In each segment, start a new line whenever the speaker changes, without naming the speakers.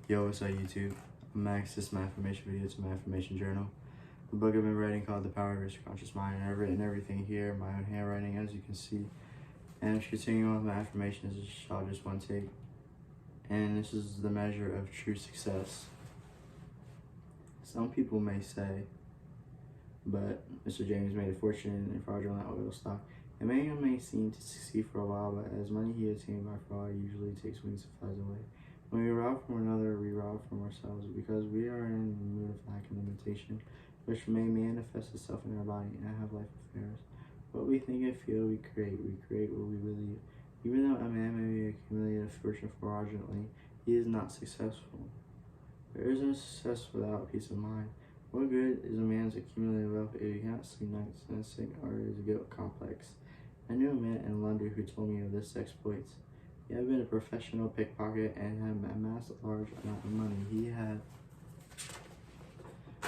Yo, what's up YouTube? I'm Max. This is my affirmation video. It's my affirmation journal. The book I've been writing called The Power of Your Subconscious Mind. And I've written everything here, my own handwriting, as you can see. And continuing on with my affirmations, is just one take. And this is the measure of true success. Some people may say, but Mr. James made a fortune in fraudulent oil stock. A man may seem to succeed for a while, but as money he attained by fraud usually takes wings and flies away. When we rob from another, we rob from ourselves, because we are in the mood of lack and limitation, which may manifest itself in our body and have life affairs. What we think and feel, we create. We create what we believe. Even though a man may accumulate a fortune fraudulently, he is not successful. There is no success without peace of mind. What good is a man's accumulated wealth if he cannot sleep nights and is sick or is a guilt complex? I knew a man in London who told me of this exploits. He had been a professional pickpocket and had amassed a large amount of money. He had a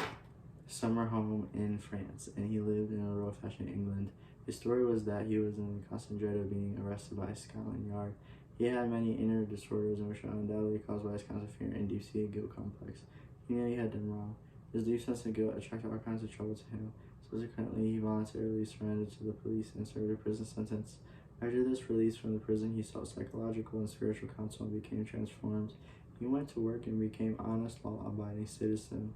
summer home in France, and he lived in a royal fashion in England. His story was that he was in constant dread of being arrested by Scotland Yard. He had many inner disorders, and which were undoubtedly caused by his constant fear and deep-seated guilt complex. He knew he had done wrong. His deep sense of guilt attracted all kinds of trouble to him. Subsequently, he voluntarily surrendered to the police and served a prison sentence. After this release from the prison, he sought psychological and spiritual counsel and became transformed. He went to work and became an honest, law-abiding citizen.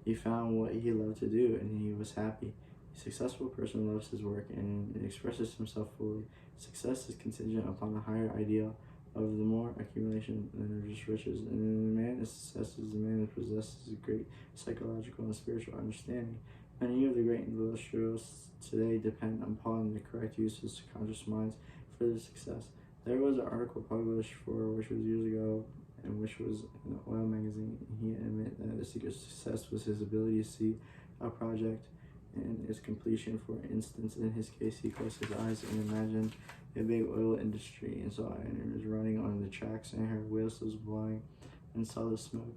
He found what he loved to do, and he was happy. A successful person loves his work and expresses himself fully. Success is contingent upon a higher ideal of the more accumulation than just riches. And the man is success is the man who possesses great psychological and spiritual understanding. Many of the great industrialists today depend upon the correct use of subconscious minds for their success. There was an article published which was years ago, and which was in an oil magazine. He admitted that the secret to success was his ability to see a project and its completion. For instance, in his case, he closed his eyes and imagined a big oil industry and saw ironers running on the tracks and heard whistles blowing and saw the smoke.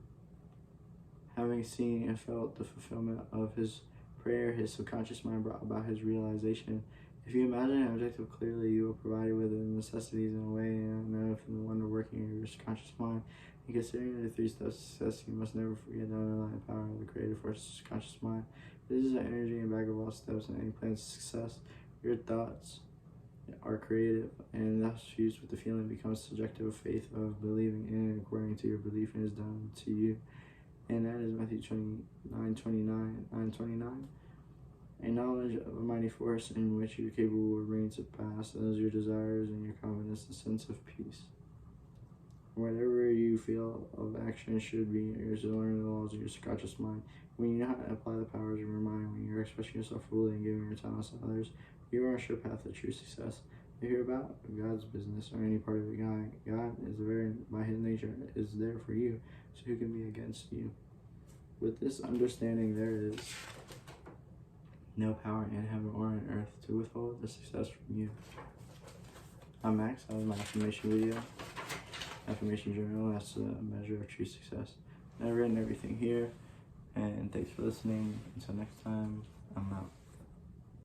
Having seen and felt the fulfillment of his prayer, his subconscious mind brought about his realization. If you imagine an objective clearly, you will provide it with the necessities in a way and know from the wonder working in your subconscious mind. And considering the 3 steps to success, you must never forget the underlying power of the creative force of the subconscious mind. This is the energy and back of all steps in any plan to success. Your thoughts are creative, and thus fused with the feeling becomes subjective faith of believing in it according to your belief and is done to you. And that is Matthew 9:29. A knowledge of a mighty force in which you're capable of bringing to pass as your desires and your confidence, a sense of peace. Whatever you feel of action should be yours to learn the laws of your subconscious mind. When you know how to apply the powers of your mind, when you're expressing yourself fully and giving your talents to others, you are on a sure path to true success. If you're about God's business or any part of it, God is by his nature, is there for you, so who can be against you? With this understanding, there is no power in heaven or on earth to withhold the success from you. I'm Max. That was my affirmation video. Affirmation journal. That's a measure of true success. I've written everything here. And thanks for listening. Until next time, I'm out.